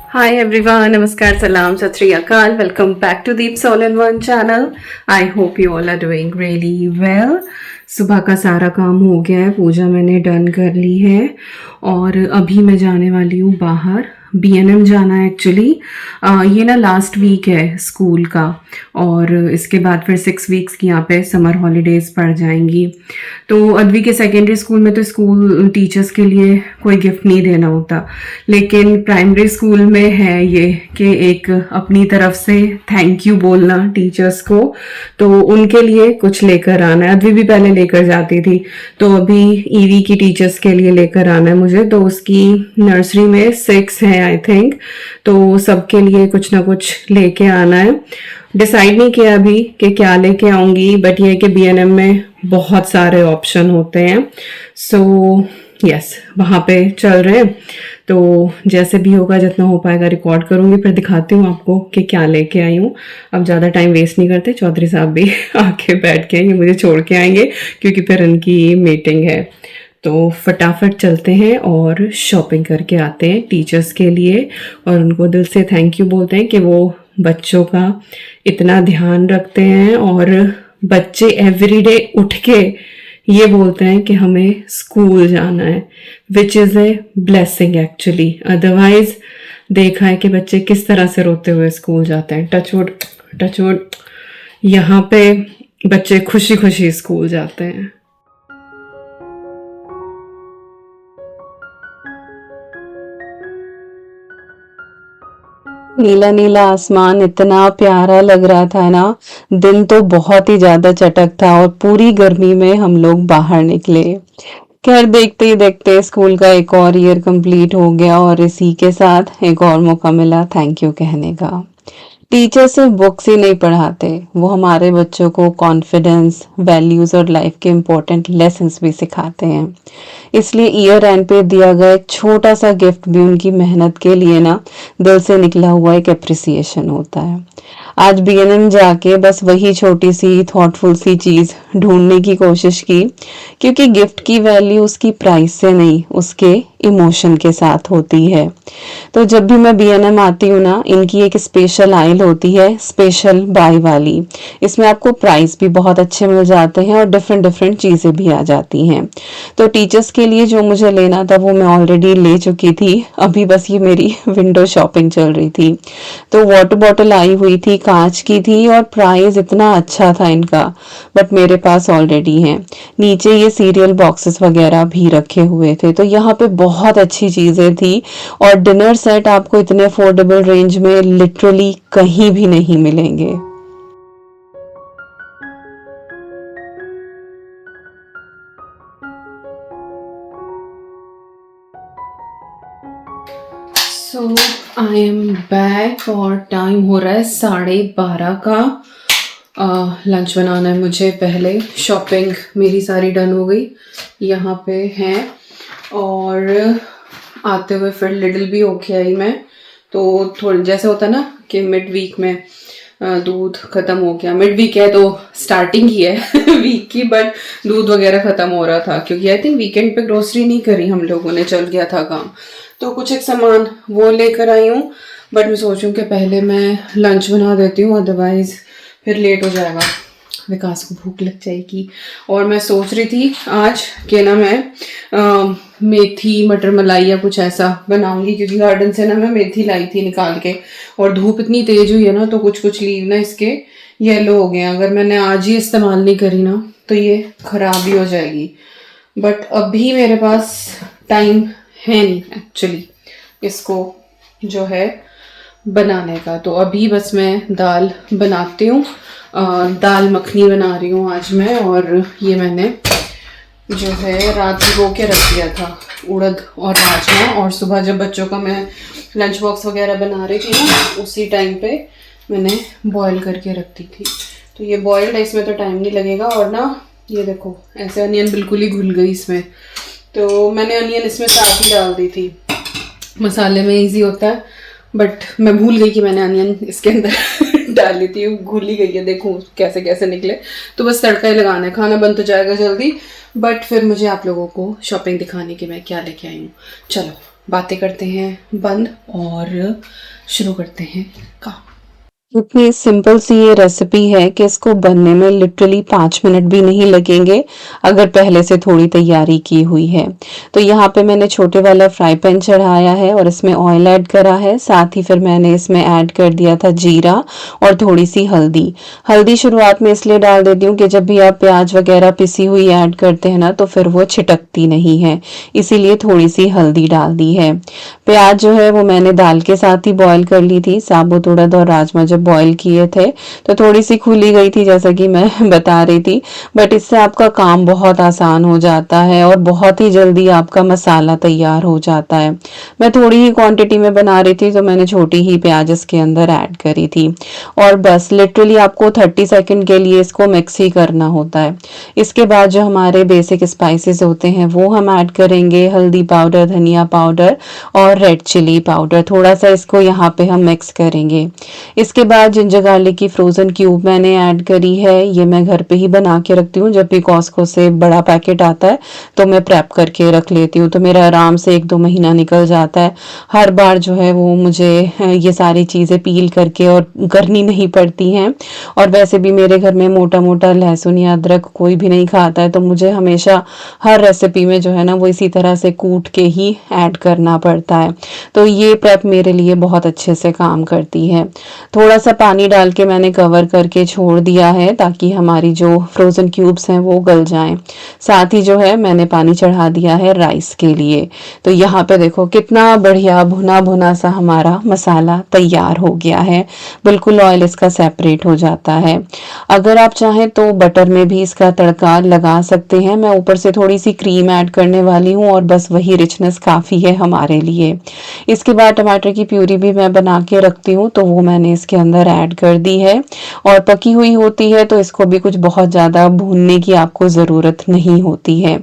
Hi everyone, Namaskar, Salam, Sat Sri Akal. Welcome back to Deep Soul in One channel. I hope you all are doing really well. सुबह का सारा काम हो गया है, पूजा मैंने डन कर ली है और अभी मैं जाने वाली हूँ बाहर। बीएनएम जाना है एक्चुअली। ये ना लास्ट वीक है स्कूल का और इसके बाद फिर 6 वीक्स की यहाँ पे समर हॉलीडेज़ पड़ जाएंगी। तो अद्वी के सेकेंडरी स्कूल में तो स्कूल टीचर्स के लिए कोई गिफ्ट नहीं देना होता, लेकिन प्राइमरी स्कूल में है ये कि एक अपनी तरफ से थैंक यू बोलना टीचर्स को, तो उनके लिए कुछ लेकर आना है। अद्वी भी पहले लेकर जाती थी, तो अभी ईवी की टीचर्स के लिए लेकर आना है मुझे। तो उसकी नर्सरी में 6 है आई थिंक, तो सबके लिए कुछ ना कुछ लेके आना है। डिसाइड नहीं किया अभी कि क्या लेके आऊंगी, बट ये कि बीएनएम में बहुत सारे ऑप्शन होते हैं। सो यस, वहाँ पे चल रहे हैं, तो जैसे भी होगा जितना हो पाएगा रिकॉर्ड करूंगी, फिर दिखाती हूँ आपको कि क्या लेके आई हूँ। अब ज़्यादा टाइम वेस्ट नहीं करते, चौधरी साहब भी आके बैठ के ये मुझे छोड़ के आएंगे क्योंकि फिर उनकी मीटिंग है। तो फटाफट चलते हैं और शॉपिंग करके आते हैं टीचर्स के लिए और उनको दिल से थैंक यू बोलते हैं कि वो बच्चों का इतना ध्यान रखते हैं। और बच्चे एवरीडे उठ के ये बोलते हैं कि हमें स्कूल जाना है, which is a blessing actually. Otherwise देखा है कि बच्चे किस तरह से रोते हुए स्कूल जाते हैं। टचवुड टचवुड, यहाँ पे बच्चे खुशी खुशी स्कूल जाते हैं। नीला नीला आसमान इतना प्यारा लग रहा था ना। दिन तो बहुत ही ज्यादा चटक था और पूरी गर्मी में हम लोग बाहर निकले। खैर देखते ही देखते स्कूल का एक और ईयर कंप्लीट हो गया और इसी के साथ एक और मौका मिला थैंक यू कहने का। टीचर सिर्फ बुक्स ही नहीं पढ़ाते, वो हमारे बच्चों को कॉन्फिडेंस, वैल्यूज और लाइफ के इम्पोर्टेंट लेसन्स भी सिखाते हैं। इसलिए ईयर एंड पे दिया गया एक छोटा सा गिफ्ट भी उनकी मेहनत के लिए ना दिल से निकला हुआ एक अप्रिसिएशन होता है। आज बीएनएम जाके बस वही छोटी सी थॉटफुल सी चीज ढूंढने की कोशिश की, क्योंकि गिफ्ट की वैल्यू उसकी प्राइस से नहीं, उसके इमोशन के साथ होती है। तो जब भी मैं बीएनएम आती हूँ ना, इनकी एक स्पेशल आइल होती है, स्पेशल बाय वाली। इसमें आपको प्राइस भी बहुत अच्छे मिल जाते हैं और डिफरेंट डिफरेंट चीजें भी आ जाती हैं। तो टीचर्स के लिए जो मुझे लेना था वो मैं ऑलरेडी ले चुकी थी, अभी बस ये मेरी विंडो शॉपिंग चल रही थी। तो वाटर बॉटल आई हुई थी, कांच की थी और प्राइस इतना अच्छा था इनका, बट मेरे पास ऑलरेडी है। नीचे ये सीरियल बॉक्सेस वगैरह भी रखे हुए थे, तो यहाँ पे बहुत अच्छी चीजें थी। और डिनर सेट आपको इतने अफोर्डेबल रेंज में लिटरली कहीं भी नहीं मिलेंगे। सो आई एम बैक और टाइम हो रहा है 12:30 का। लंच बनाना है मुझे पहले। शॉपिंग मेरी सारी डन हो गई, यहाँ पे है। और आते हुए फिर लिटिल भी होके आई मैं। तो थोड़ी जैसे होता है ना कि मिड वीक में दूध ख़त्म हो गया। मिड वीक है तो स्टार्टिंग ही है वीक की, बट दूध वगैरह ख़त्म हो रहा था क्योंकि आई थिंक वीकेंड पे ग्रोसरी नहीं करी हम लोगों ने, चल गया था काम। तो कुछ एक सामान वो लेकर आई हूँ, बट मैं सोचूं कि पहले मैं लंच बना देती हूँ, अदरवाइज़ फिर लेट हो जाएगा, विकास को भूख लग जाएगी। और मैं सोच रही थी आज कि ना मैं मेथी मटर मलाई या कुछ ऐसा बनाऊंगी, क्योंकि गार्डन से ना मैं मेथी लाई थी निकाल के, और धूप इतनी तेज हुई है ना तो कुछ कुछ लीव ना इसके येलो हो गए। अगर मैंने आज ही इस्तेमाल नहीं करी ना तो ये ख़राब भी हो जाएगी। बट अभी मेरे पास टाइम है नहीं एक्चुअली इसको जो है बनाने का। तो अभी बस मैं दाल बनाती हूँ, दाल मखनी बना रही हूँ आज मैं। और ये मैंने जो है रात भिगो के रख दिया था, उड़द और राजमा। और सुबह जब बच्चों का मैं लंच बॉक्स वगैरह बना रही थी ना, उसी टाइम पे मैंने बॉईल करके रख दी थी। तो ये बॉइल्ड है, इसमें तो टाइम नहीं लगेगा। और ना ये देखो ऐसे अनियन बिल्कुल ही घुल गई इसमें, तो मैंने अनियन इसमें साथ ही डाल दी थी। मसाले में इजी होता है, बट मैं भूल गई कि मैंने अनियन इसके अंदर डाली थी, घुल ही गई है। देखूँ कैसे कैसे निकले। तो बस तड़का ही लगाना है, खाना बन तो जाएगा जल्दी। बट फिर मुझे आप लोगों को शॉपिंग दिखाने की मैं क्या लेके आई हूँ, चलो बातें करते हैं बंद और शुरू करते हैं काम। इतनी सिंपल सी ये रेसिपी है कि इसको बनने में लिटरली 5 मिनट भी नहीं लगेंगे अगर पहले से थोड़ी तैयारी की हुई है। तो यहाँ पे मैंने छोटे वाला फ्राई पैन चढ़ाया है और इसमें ऑयल ऐड करा है। साथ ही फिर मैंने इसमें ऐड कर दिया था जीरा और थोड़ी सी हल्दी। हल्दी शुरुआत में इसलिए डाल देती हूँ कि जब भी आप प्याज वगैरह पिसी हुई ऐड करते हैं ना तो फिर वो छिटकती नहीं है, इसीलिए थोड़ी सी हल्दी डाल दी है। प्याज जो है वो मैंने दाल के साथ ही बॉईल कर ली थी। साबुत उड़द और राजमा जब बॉईल किए थे तो थोड़ी सी खुली गई थी जैसा कि मैं बता रही थी, बट इससे आपका काम बहुत आसान हो जाता है और बहुत ही जल्दी आपका मसाला तैयार हो जाता है। मैं थोड़ी ही क्वांटिटी में बना रही थी तो मैंने छोटी ही प्याज इसके अंदर ऐड करी थी और बस लिटरली आपको 30 सेकंड के लिए इसको मिक्स ही करना होता है। इसके बाद जो हमारे बेसिक स्पाइसेस होते हैं वो हम ऐड करेंगे, हल्दी पाउडर, धनिया पाउडर और रेड चिली पाउडर। थोड़ा सा इसको यहाँ पे हम मिक्स करेंगे। इसके बाद जिंजर गार्लिक की फ्रोजन क्यूब मैंने ऐड करी है। ये मैं घर पे ही बना के रखती हूँ, जब भी कॉस्को से बड़ा पैकेट आता है तो मैं प्रेप करके रख लेती हूँ, तो मेरा आराम से 1-2 महीना निकल जाता है। हर बार जो है वो मुझे ये सारी चीज़ें पील करके और करनी नहीं पड़ती हैं। और वैसे भी मेरे घर में मोटा मोटा लहसुन या अदरक कोई भी नहीं खाता है, तो मुझे हमेशा हर रेसिपी में जो है ना वो इसी तरह से कूट के ही ऐड करना पड़ता है। तो ये प्रेप मेरे लिए बहुत अच्छे से काम करती है। थोड़ा सा पानी डाल के मैंने कवर करके छोड़ दिया है ताकि हमारी जो फ्रोज़न क्यूब्स हैं वो गल जाएं। साथ ही जो है मैंने पानी चढ़ा दिया है राइस के लिए। तो यहाँ पे देखो कितना बढ़िया भुना भुना सा हमारा मसाला तैयार हो गया है। बिल्कुल ऑयल इसका सेपरेट हो जाता है। अगर आप चाहें तो बटर में भी इसका तड़का लगा सकते हैं। मैं ऊपर से थोड़ी सी क्रीम ऐड करने वाली हूँ और बस वही रिचनेस काफ़ी है हमारे लिए। इसके बाद टमाटर की प्यूरी भी मैं बना के रखती हूँ तो वो मैंने इसके अंदर ऐड कर दी है और पकी हुई होती है तो इसको भी कुछ बहुत ज़्यादा भूनने की आपको ज़रूरत नहीं होती है।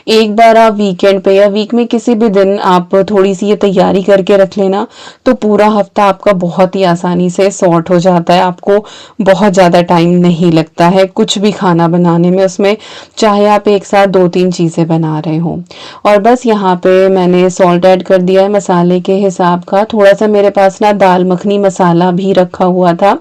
एक बार आप वीकेंड पे या वीक में किसी भी दिन आप थोड़ी सी ये तैयारी करके रख लेना तो पूरा हफ्ता आपका बहुत ही आसानी से सॉर्ट हो जाता है। आपको बहुत ज़्यादा टाइम नहीं लगता है कुछ भी खाना बनाने में, उसमें चाहे आप एक साथ 2-3 चीज़ें बना रहे हो। और बस यहाँ पे मैंने सॉल्ट ऐड कर दिया है मसाले के हिसाब का। थोड़ा सा मेरे पास ना दाल मखनी मसाला भी रखा हुआ था।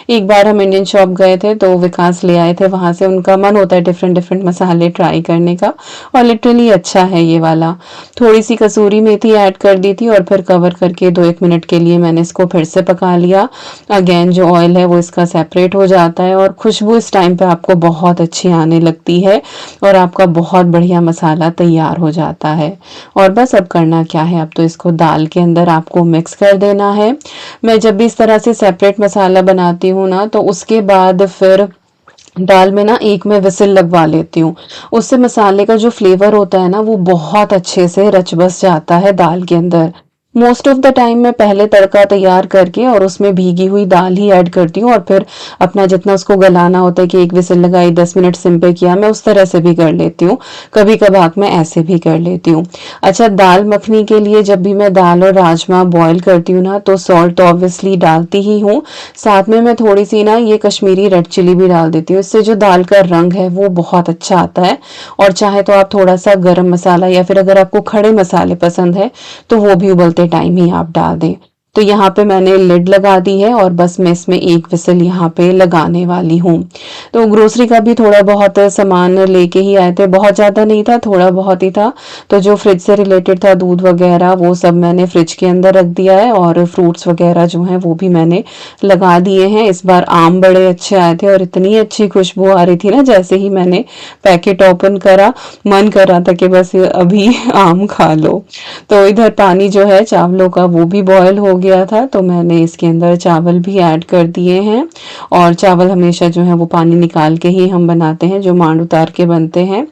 एक बार हम इंडियन शॉप गए थे तो विकास ले आए थे वहाँ से। उनका मन होता है डिफरेंट डिफरेंट मसाले ट्राई करने का और लिटरली अच्छा है ये वाला। थोड़ी सी कसूरी मेथी ऐड कर दी थी और फिर कवर करके 2-1 मिनट के लिए मैंने इसको फिर से पका लिया। अगेन जो ऑयल है वो इसका सेपरेट हो जाता है और खुशबू इस टाइम पे आपको बहुत अच्छी आने लगती है और आपका बहुत बढ़िया मसाला तैयार हो जाता है। और बस अब करना क्या है, अब तो इसको दाल के अंदर आपको मिक्स कर देना है। मैं जब भी इस तरह से सेपरेट मसाला बनाती हूँ ना तो उसके बाद फिर दाल में ना एक मैं विसिल लगवा लेती हूँ। उससे मसाले का जो फ्लेवर होता है ना वो बहुत अच्छे से रच बस जाता है दाल के अंदर। मोस्ट ऑफ द टाइम मैं पहले तड़का तैयार करके और उसमें भीगी हुई दाल ही ऐड करती हूँ और फिर अपना जितना उसको गलाना होता है कि एक विसिल लगाई 10 मिनट सिम पे किया, मैं उस तरह से भी कर लेती हूँ। कभी कभार मैं ऐसे भी कर लेती हूँ। अच्छा, दाल मखनी के लिए जब भी मैं दाल और राजमा बॉईल करती हूँ ना तो सॉल्ट तो ऑब्वियसली डालती ही हूँ। साथ में मैं थोड़ी सी ना ये कश्मीरी रेड चिली भी डाल देती हूँ। इससे जो दाल का रंग है वो बहुत अच्छा आता है। और चाहे तो आप थोड़ा सा गरम मसाला या फिर अगर आपको खड़े मसाले पसंद है तो वो भी उबलते टाइम ही आप डाल दें। तो यहाँ पे मैंने लिड लगा दी है और बस मैं इसमें एक विसिल यहाँ पे लगाने वाली हूँ। तो ग्रोसरी का भी थोड़ा बहुत सामान लेके ही आए थे, बहुत ज़्यादा नहीं था, थोड़ा बहुत ही था। तो जो फ्रिज से रिलेटेड था, दूध वगैरह, वो सब मैंने फ्रिज के अंदर रख दिया है और फ्रूट्स वगैरह जो हैं वो भी मैंने लगा दिए हैं। इस बार आम बड़े अच्छे आए थे और इतनी अच्छी खुशबू आ रही थी ना, जैसे ही मैंने पैकेट ओपन करा मन कर रहा था कि बस अभी आम खा लो। तो इधर पानी जो है चावलों का वो भी बॉयल हो गया था तो मैंने इसके अंदर चावल भी ऐड कर दिए हैं। और चावल हमेशा जो है वो पानी निकाल के ही हम बनाते हैं, जो मांड उतार के बनते हैं।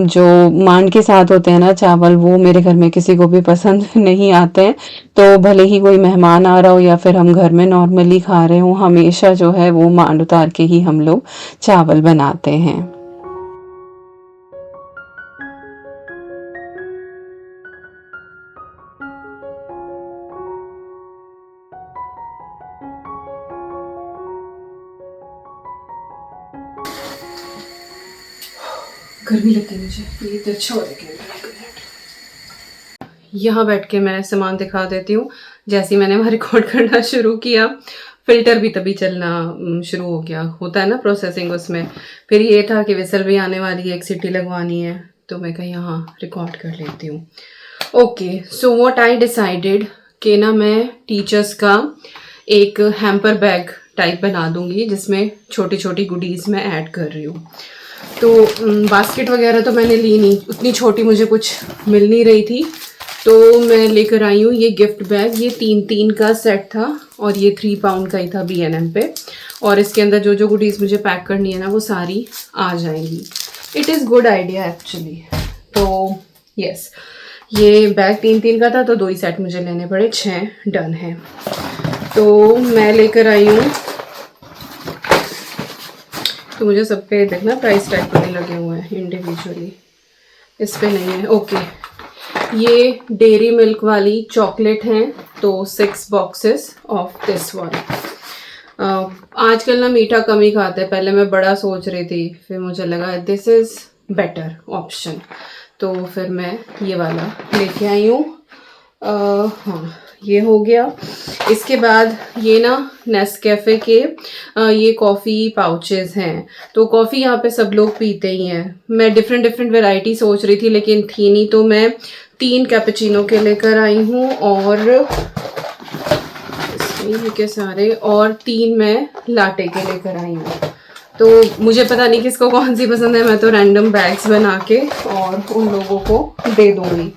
जो मांड के साथ होते हैं ना चावल, वो मेरे घर में किसी को भी पसंद नहीं आते हैं। तो भले ही कोई मेहमान आ रहा हो या फिर हम घर में नॉर्मली खा रहे हो, हमेशा जो है वो मांड उतार के ही हम लोग चावल बनाते हैं। गर्मी लग गई मुझे, ये तो अच्छा हो जाएगा। यहाँ बैठ के मैं सामान दिखा देती हूँ। जैसे ही मैंने वहाँ रिकॉर्ड करना शुरू किया, फिल्टर भी तभी चलना शुरू हो गया। होता है ना प्रोसेसिंग उसमें। फिर ये था कि विसल भी आने वाली है, एक सीटी लगवानी है, तो मैं कहीं यहाँ रिकॉर्ड कर लेती हूँ। Okay, so what I decided कि ना मैं टीचर्स का एक हैम्पर बैग टाइप बना दूंगी, जिसमें छोटी छोटी गुडीज़ मैं ऐड कर रही हूँ। तो बास्केट वगैरह तो मैंने ली नहीं, उतनी छोटी मुझे कुछ मिल नहीं रही थी, तो मैं लेकर आई हूँ ये गिफ्ट बैग। ये 3 का सेट था और ये 3 पाउंड का ही था B&M पे। और इसके अंदर जो जो गुडीज़ मुझे पैक करनी है ना, वो सारी आ जाएंगी। It is good idea actually. तो यस, ये बैग 3 का था, तो 2 ही सेट मुझे लेने पड़े, 6 डन है। तो मैं लेकर आई हूँ। तो मुझे सब पे देखना प्राइस टैग तो नहीं लगे हुए हैं इंडिविजुअली, इस पे नहीं है। ओके, ये डेयरी मिल्क वाली चॉकलेट हैं, तो 6 बॉक्सेस ऑफ दिस वन। आजकल ना मीठा कम ही खाते हैं, पहले मैं बड़ा सोच रही थी, फिर मुझे लगा दिस इज़ बेटर ऑप्शन, तो फिर मैं ये वाला लेके आई हूँ। हाँ, ये हो गया। इसके बाद ये ना नेस्कैफ़े के ये कॉफ़ी पाउचेस हैं। तो कॉफ़ी यहाँ पे सब लोग पीते ही हैं। मैं डिफरेंट वैरायटी सोच रही थी, लेकिन थी नहीं, तो मैं 3 कैपेचिनो के लेकर आई हूँ, और इसमें के सारे, और 3 मैं लाटे के लेकर आई हूँ। तो मुझे पता नहीं किसको कौन सी पसंद है, मैं तो रैंडम बैग्स बना के और उन लोगों को दे दूँगी।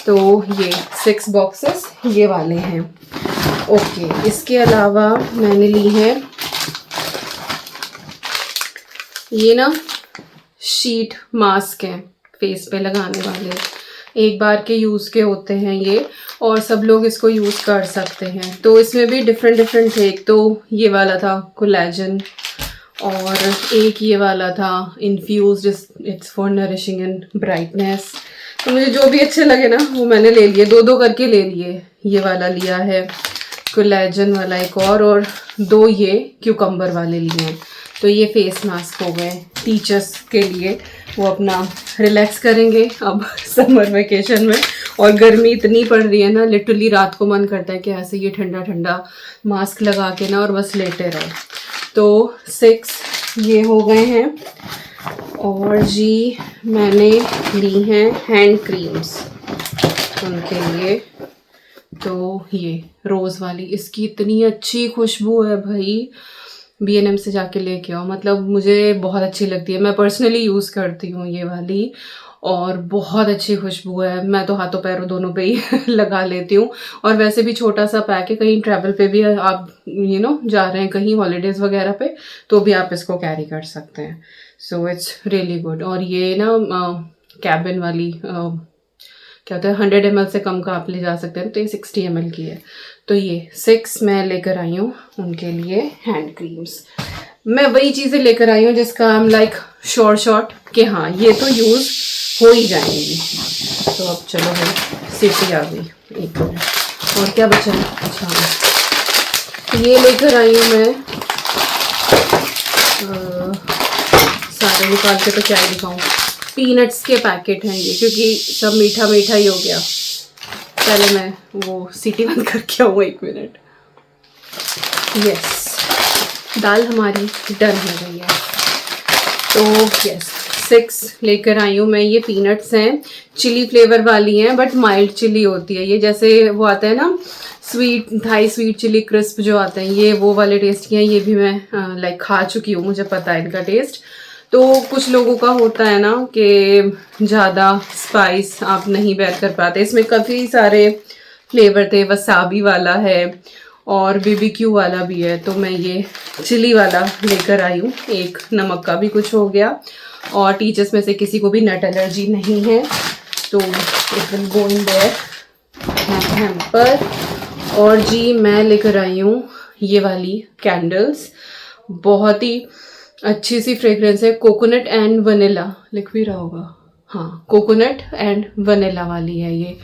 तो ये 6 बॉक्सेस ये वाले हैं। ओके, इसके अलावा मैंने ली है ये ना शीट मास्क हैं, फेस पे लगाने वाले, एक बार के यूज़ के होते हैं ये, और सब लोग इसको यूज़ कर सकते हैं। तो इसमें भी डिफरेंट थे। एक तो ये वाला था कोलेजन, और एक ये वाला था infused, it's for nourishing and brightness. तो मुझे जो भी अच्छे लगे ना, वो मैंने ले लिए, 2 करके ले लिए। ये वाला लिया है कोलेजन वाला एक और 2 ये क्यूकम्बर वाले लिए हैं। तो ये फेस मास्क हो गए टीचर्स के लिए, वो अपना रिलैक्स करेंगे अब समर वेकेशन में। और गर्मी इतनी पड़ रही है ना, लिटरली रात को मन करता है कि ऐसे ये ठंडा मास्क लगा के ना और बस लेटे रहो। तो 6 ये हो गए हैं। और जी मैंने ली हैं हैंड क्रीम्स उनके लिए। तो ये रोज़ वाली, इसकी इतनी अच्छी खुशबू है भाई, B&M से जाके लेके आओ, मतलब मुझे बहुत अच्छी लगती है। मैं पर्सनली यूज़ करती हूँ ये वाली, और बहुत अच्छी खुशबू है। मैं तो हाथों पैरों दोनों पे ही लगा लेती हूँ। और वैसे भी छोटा सा पैक है, कहीं ट्रैवल पे भी आप जा रहे हैं कहीं हॉलीडेज़ वगैरह पे, तो भी आप इसको कैरी कर सकते हैं। So it's really good. और ये ना कैबिन वाली क्या होता है, 100 ml से कम का आप ले जा सकते हैं, तो ये 60 ml की है। तो ये 6 मैं लेकर आई हूँ उनके लिए हैंड क्रीम्स। मैं वही चीज़ें लेकर आई हूँ जिसका आई एम लाइक शॉर्ट कि हाँ ये तो यूज़ हो ही जाएंगी। तो अब चलो भाई, सीटी आ गई, एक मिनट और क्या बचा है। अच्छा, ये लेकर आई हूँ मैं, सारे निकाल के तो क्या ही दिखाऊँ। पीनट्स के पैकेट हैं ये, क्योंकि सब मीठा ही हो गया। पहले मैं वो सीटी बंद करके आऊँ, 1 मिनट। यस, दाल हमारी डन हो गई है। तो यस, 6 लेकर आई हूँ मैं। ये पीनट्स हैं, चिली फ्लेवर वाली हैं, बट माइल्ड चिली होती है ये, जैसे वो आता है ना sweet Thai sweet chilli crisp जो आते हैं, ये वो वाले टेस्ट की हैं। ये भी मैं लाइक खा चुकी हूँ, मुझे पता है इनका टेस्ट। तो कुछ लोगों का होता है ना कि ज़्यादा स्पाइस आप नहीं बेयर कर पाते। इसमें काफ़ी सारे फ्लेवर थे, वसाबी वाला है और BBQ वाला भी है। तो मैं ये चिली वाला लेकर आई हूँ। एक नमक का भी कुछ हो गया, और टीचर्स में से किसी को भी नट एलर्जी नहीं है, तो it will go in their hamper. और जी मैं लेकर आई हूँ ये वाली कैंडल्स, बहुत ही अच्छी सी फ्रेग्रेंस है, कोकोनट एंड वनीला लिख भी रहा होगा, हाँ कोकोनट एंड वनीला वाली है ये।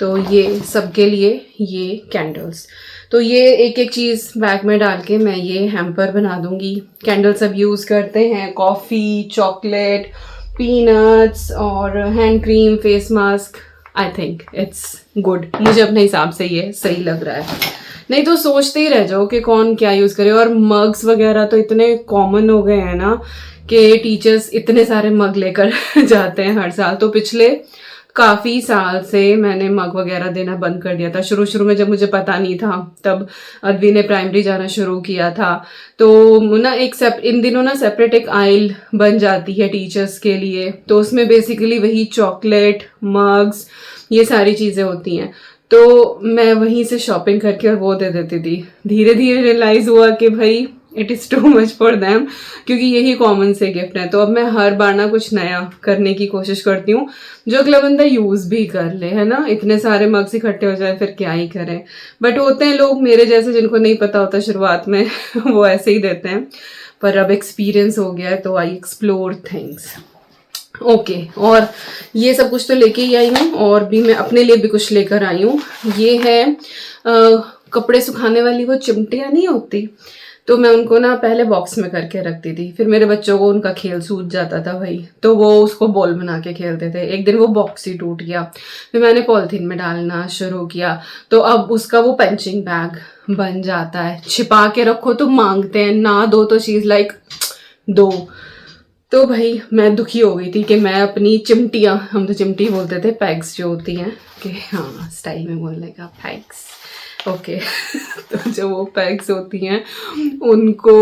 तो ये सबके लिए ये कैंडल्स। तो ये एक चीज़ बैग में डाल के मैं ये हैम्पर बना दूंगी। कैंडल सब यूज़ करते हैं, कॉफ़ी, चॉकलेट, पीनट्स और hand cream, face mask, I think it's good, मुझे अपने हिसाब से ये सही लग रहा है। नहीं तो सोचते ही रह जाओ कि कौन क्या यूज़ करे। और मग्स वगैरह तो इतने कॉमन हो गए हैं ना कि टीचर्स इतने सारे मग लेकर जाते हैं हर साल। तो पिछले काफ़ी साल से मैंने मग वगैरह देना बंद कर दिया था। शुरू शुरू में जब मुझे पता नहीं था, तब अद्वी ने प्राइमरी जाना शुरू किया था, तो ना इन दिनों ना सेपरेट एक आइल बन जाती है टीचर्स के लिए। तो उसमें बेसिकली वही चॉकलेट, मग्स, ये सारी चीज़ें होती हैं। तो मैं वहीं से शॉपिंग करके और वो दे देती थी। धीरे धीरे रियलाइज़ हुआ कि भाई it is too much for them, क्योंकि यही कॉमन से गिफ्ट है। तो अब मैं हर बार ना कुछ नया करने की कोशिश करती हूँ जो अगला बंदा यूज़ भी कर ले, है ना। इतने सारे मग्स इकट्ठे हो जाए फिर क्या ही करें। बट होते हैं लोग मेरे जैसे जिनको नहीं पता होता शुरुआत में वो ऐसे ही देते हैं। पर अब एक्सपीरियंस हो गया है तो आई एक्सप्लोर थिंग्स। ओके, और ये सब कुछ तो लेके ही आई हूँ, और भी मैं अपने लिए भी कुछ लेकर आई हूँ। ये है कपड़े सुखाने वाली वो चिमटियाँ नहीं होती, तो मैं उनको ना पहले बॉक्स में करके रखती थी। फिर मेरे बच्चों को उनका खेल सूझ जाता था भाई, तो वो उसको बॉल बना के खेलते थे। एक दिन वो बॉक्स ही टूट गया, फिर मैंने पॉलिथीन में डालना शुरू किया, तो अब उसका वो पंचिंग बैग बन जाता है। छिपा के रखो तो मांगते हैं, ना दो तो चीज़ लाइक दो। तो भाई मैं दुखी हो गई थी कि मैं अपनी चिमटियाँ, हम तो चिमटी बोलते थे, पैग्स जो होती हैं, कि हाँ स्टाइल में बोलने का पैग्स, ओके तो जो वो पैग्स होती हैं उनको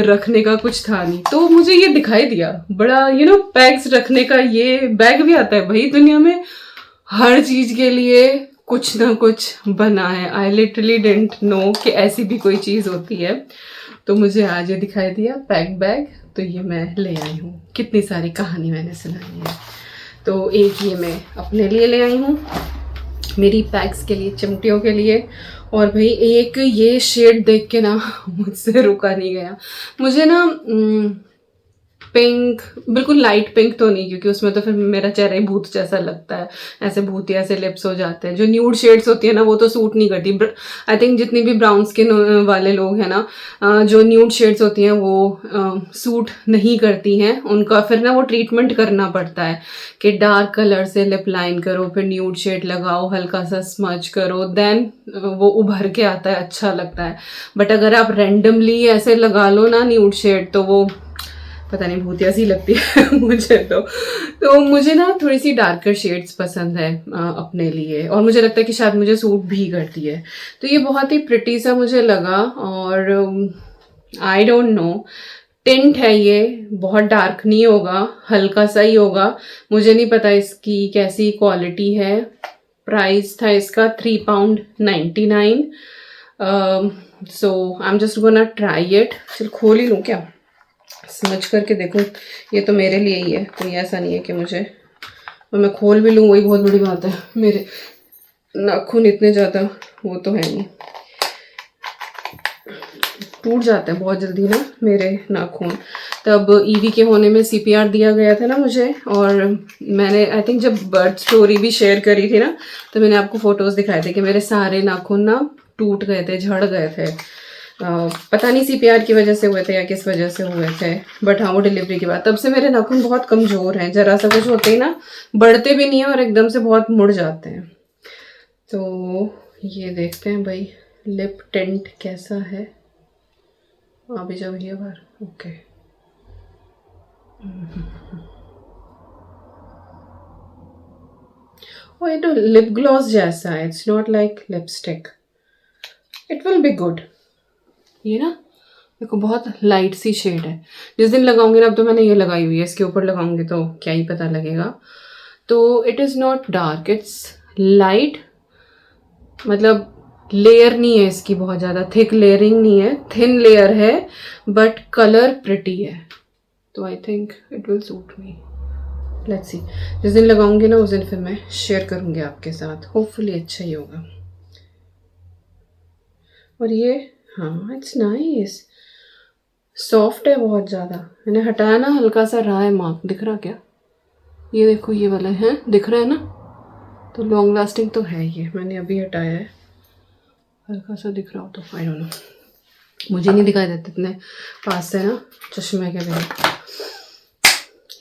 रखने का कुछ था नहीं। तो मुझे ये दिखाई दिया बड़ा पैग्स रखने का ये बैग भी आता है भाई दुनिया में। हर चीज़ के लिए कुछ ना कुछ बना है। आई लिटरली डिडंट नो कि ऐसी भी कोई चीज़ होती है। तो मुझे आज ये दिखाई दिया पैक बैग, तो ये मैं ले आई हूँ। कितनी सारी कहानी मैंने सुनाई है, तो एक ये मैं अपने लिए ले आई हूँ, मेरी पैक्स के लिए, चिमटियों के लिए। और भाई एक ये शेड देख के ना मुझसे रुका नहीं गया। मुझे ना पिंक, बिल्कुल लाइट पिंक तो नहीं, क्योंकि उसमें तो फिर मेरा चेहरा ही भूत जैसा लगता है, ऐसे भूतिया ऐसे लिप्स हो जाते हैं। जो न्यूड शेड्स होती है ना वो तो सूट नहीं करती। आई थिंक जितनी भी ब्राउन स्किन वाले लोग हैं ना, जो न्यूड शेड्स होती हैं वो सूट नहीं करती हैं। उनका फिर ना वो ट्रीटमेंट करना पड़ता है कि डार्क कलर से लिप लाइन करो, फिर न्यूड शेड लगाओ, हल्का सा स्मच करो, देन वो उभर के आता है, अच्छा लगता है। बट अगर आप रैंडमली ऐसे लगा लो ना न्यूड शेड, तो वो पता नहीं भूतिया सी लगती है मुझे तो मुझे ना थोड़ी सी डार्कर शेड्स पसंद है अपने लिए, और मुझे लगता है कि शायद मुझे सूट भी करती है। तो ये बहुत ही प्रिटी सा मुझे लगा, और आई डोंट नो, टिंट है ये, बहुत डार्क नहीं होगा, हल्का सा ही होगा। मुझे नहीं पता इसकी कैसी क्वालिटी है। प्राइस था इसका £3.99। So I am just gonna try it. चल खोल ही लूँ क्या, समझ करके देखो। ये तो मेरे लिए ही है, कोई ऐसा नहीं है कि मुझे, और मैं खोल भी लूँ वही बहुत बड़ी बात है। मेरे नाखून इतने ज़्यादा वो तो है नहीं, टूट जाते हैं बहुत जल्दी ना मेरे नाखून। तब ईवी के होने में CPR दिया गया था ना मुझे, और मैंने आई थिंक जब बर्थ स्टोरी भी शेयर करी थी ना, तो मैंने आपको फ़ोटोज़ दिखाए थे कि मेरे सारे नाखून ना टूट गए थे, झड़ गए थे। पता नहीं CPR की वजह से हुए थे या किस वजह से हुए थे, बट हाँ वो डिलीवरी के बाद तब से मेरे नाखून बहुत कमज़ोर हैं। ज़रा सा कुछ होते ही ना बढ़ते भी नहीं हैं और एकदम से बहुत मुड़ जाते हैं। तो ये देखते हैं भाई लिप टिंट कैसा है। अभी जाओ ये बार, ओके। ओ ये तो लिप ग्लॉस जैसा है, it's not like lipstick. It will be good. ये ना देखो बहुत लाइट सी शेड है। जिस दिन लगाऊंगी ना, अब तो मैंने ये लगाई हुई है, इसके ऊपर लगाऊंगी तो क्या ही पता लगेगा। तो it is not dark, its light, मतलब लेयर नहीं है इसकी, बहुत ज़्यादा थिक लेयरिंग नहीं है, थिन लेयर है, बट कलर प्रिटी है। तो I think it will suit me. Let's see, जिस दिन लगाऊंगी ना उस दिन फिर मैं शेयर करूंगी आपके साथ, होपफुली अच्छा ही होगा। और ये हाँ इट्स नाइस, सॉफ्ट है बहुत ज़्यादा। मैंने हटाया ना, हल्का सा रहा है मार्क, दिख रहा क्या? ये देखो ये वाला है, दिख रहा है ना, तो लॉन्ग लास्टिंग तो है ये। मैंने अभी हटाया है, हल्का सा दिख रहा हो तो आई डोंट नो, मुझे नहीं दिखाई देते इतने पास से ना चश्मे के बिना।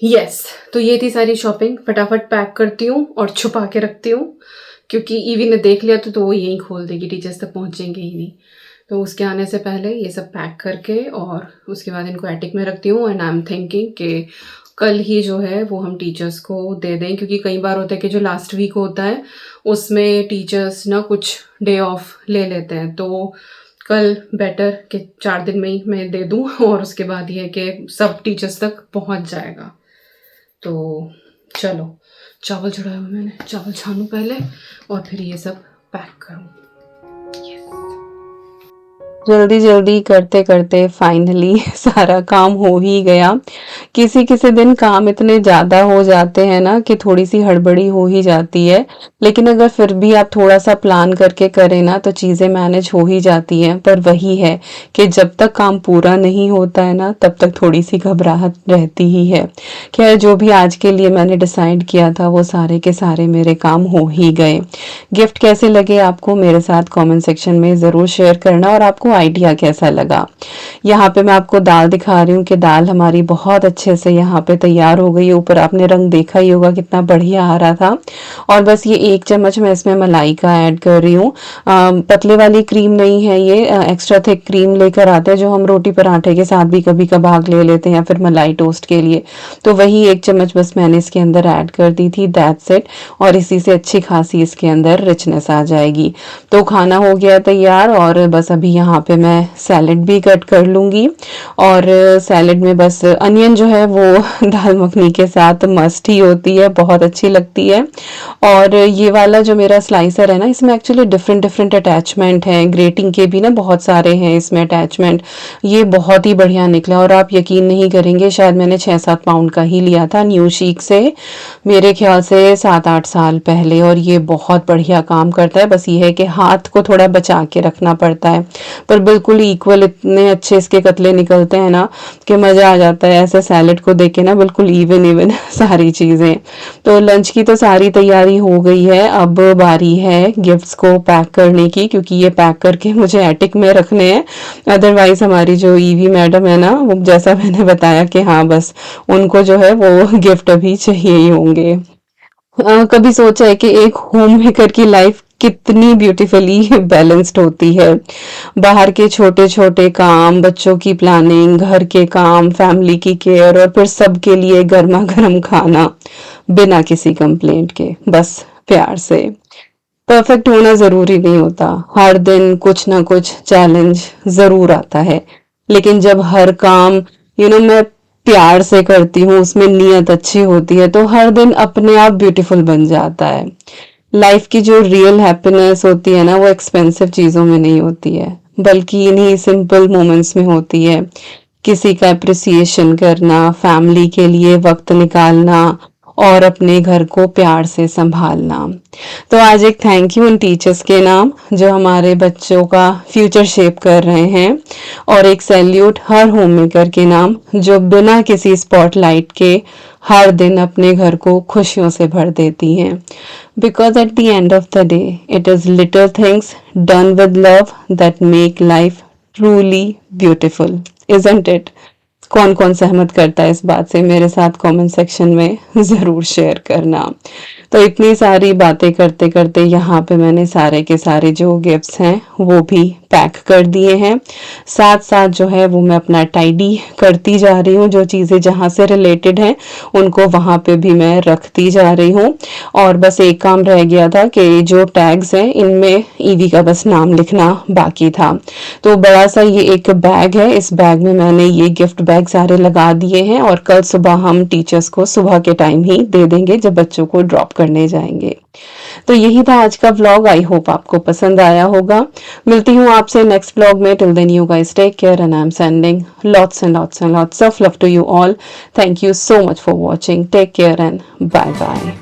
यस, तो ये थी सारी शॉपिंग। फटाफट पैक करती हूँ और छुपा के रखती हूँ, क्योंकि ईवी ने देख लिया तो वो यहीं खोल देगी, टीचर्स तक पहुँचेंगे ही नहीं। तो उसके आने से पहले ये सब पैक करके और उसके बाद इनको एटिक में रखती हूँ। एंड आई एम थिंकिंग कि कल ही जो है वो हम टीचर्स को दे दें, क्योंकि कई बार होता है कि जो लास्ट वीक होता है उसमें टीचर्स ना कुछ डे ऑफ ले लेते हैं, तो कल बेटर कि 4 दिन में ही मैं दे दूँ और उसके बाद ये है कि सब टीचर्स तक पहुँच जाएगा। तो चलो, चावल चढ़ाया हुआ मैंने, चावल छानूं पहले और फिर ये सब पैक करूँ। जल्दी जल्दी करते करते फाइनली सारा काम हो ही गया। किसी किसी दिन काम इतने ज़्यादा हो जाते हैं ना कि थोड़ी सी हड़बड़ी हो ही जाती है, लेकिन अगर फिर भी आप थोड़ा सा प्लान करके करें ना तो चीज़ें मैनेज हो ही जाती हैं। पर वही है कि जब तक काम पूरा नहीं होता है ना तब तक थोड़ी सी घबराहट रहती ही है। खैर, जो भी आज के लिए मैंने डिसाइड किया था वो सारे के सारे मेरे काम हो ही गए। गिफ्ट कैसे लगे आपको मेरे साथ कमेंट सेक्शन में ज़रूर शेयर करना, और आपको आइडिया कैसा लगा। यहाँ पे मैं आपको दाल दिखा रही हूँ कि दाल हमारी बहुत अच्छे से यहाँ पे तैयार हो गई है। ऊपर आपने रंग देखा ही होगा कितना बढ़िया आ रहा था। और बस ये 1 चम्मच मैं इसमें मलाई का ऐड कर रही हूँ। पतले वाली क्रीम नहीं है ये, एक्स्ट्रा थिक क्रीम लेकर आते हैं जो हम रोटी पराठे के साथ भी कभी कभार ले लेते हैं या फिर मलाई टोस्ट के लिए। तो वही 1 चम्मच बस मैंने इसके अंदर ऐड कर दी थी, दैट्स इट। और इसी से अच्छी खासी इसके अंदर रिचनेस आ जाएगी। तो खाना हो गया तैयार और बस अभी यहाँ पे मैं सैलेड भी कट कर लूँगी। और सैलेड में बस अनियन जो है वो दाल मखनी के साथ मस्ट ही होती है, बहुत अच्छी लगती है। और ये वाला जो मेरा स्लाइसर है ना, इसमें एक्चुअली डिफरेंट डिफरेंट अटैचमेंट हैं, ग्रेटिंग के भी ना बहुत सारे हैं इसमें अटैचमेंट। ये बहुत ही बढ़िया निकला और आप यकीन नहीं करेंगे, शायद मैंने 6-7 पाउंड का ही लिया था न्यू शीक से, मेरे ख्याल से 7-8 साल पहले। और ये बहुत बढ़िया काम करता है, बस ये है कि हाथ को थोड़ा बचा के रखना पड़ता है। पर बिल्कुल इक्वल इतने अच्छे इसके कतले निकलते हैं ना कि मज़ा आ जाता है ऐसे सैलेड को देख के ना, बिल्कुल इवन इवन सारी चीज़ें। तो लंच की तो सारी तैयारी हो गई है, अब बारी है गिफ्ट्स को पैक करने की, क्योंकि ये पैक करके मुझे एटिक में रखने हैं। अदरवाइज हमारी जो ईवी मैडम है ना, वो जैसा मैंने बताया कि हाँ बस उनको जो है वो गिफ्ट अभी चाहिए ही होंगे। कभी सोचा है कि एक होम मेकर की लाइफ कितनी ब्यूटीफुली बैलेंस्ड होती है। बाहर के छोटे छोटे काम, बच्चों की प्लानिंग, घर के काम, फैमिली की केयर और फिर सबके लिए गर्मा गर्म खाना, बिना किसी कंप्लेंट के, बस प्यार से। परफेक्ट होना जरूरी नहीं होता, हर दिन कुछ ना कुछ चैलेंज जरूर आता है, लेकिन जब हर काम मैं प्यार से करती हूँ, उसमें नीयत अच्छी होती है, तो हर दिन अपने आप ब्यूटीफुल बन जाता है। लाइफ की जो रियल हैप्पीनेस होती है ना, वो एक्सपेंसिव चीजों में नहीं होती है, बल्कि इन्हीं सिंपल मोमेंट्स में होती है। किसी का अप्रिसिएशन करना, फैमिली के लिए वक्त निकालना और अपने घर को प्यार से संभालना। तो आज एक थैंक यू उन टीचर्स के नाम जो हमारे बच्चों का फ्यूचर शेप कर रहे हैं, और एक सैल्यूट हर होम मेकर के नाम जो बिना किसी स्पॉटलाइट के हर दिन अपने घर को खुशियों से भर देती हैं। Because at the end of the day it is little things done with love that make life truly beautiful, isn't it? कौन कौन सहमत करता है इस बात से, मेरे साथ कमेंट सेक्शन में ज़रूर शेयर करना। तो इतनी सारी बातें करते करते यहाँ पे मैंने सारे के सारे जो गिफ्ट्स हैं वो भी पैक कर दिए हैं। साथ साथ जो है वो मैं अपना टाइडी करती जा रही हूँ, जो चीज़ें जहाँ से रिलेटेड हैं उनको वहाँ पे भी मैं रखती जा रही हूँ। और बस एक काम रह गया था कि जो टैग्स हैं इनमें ईवी का बस नाम लिखना बाकी था। तो बड़ा सा ये एक बैग है, इस बैग में मैंने ये गिफ्ट बैग सारे लगा दिए हैं, और कल सुबह हम टीचर्स को सुबह के टाइम ही दे देंगे जब बच्चों को ड्रॉप करने जाएंगे। तो यही था आज का व्लॉग, आई होप आपको पसंद आया होगा। मिलती हूँ आपसे नेक्स्ट व्लॉग में। Till then you guys take care and I am sending lots and lots and lots of love to you all. Thank you so much for watching, take care and bye bye.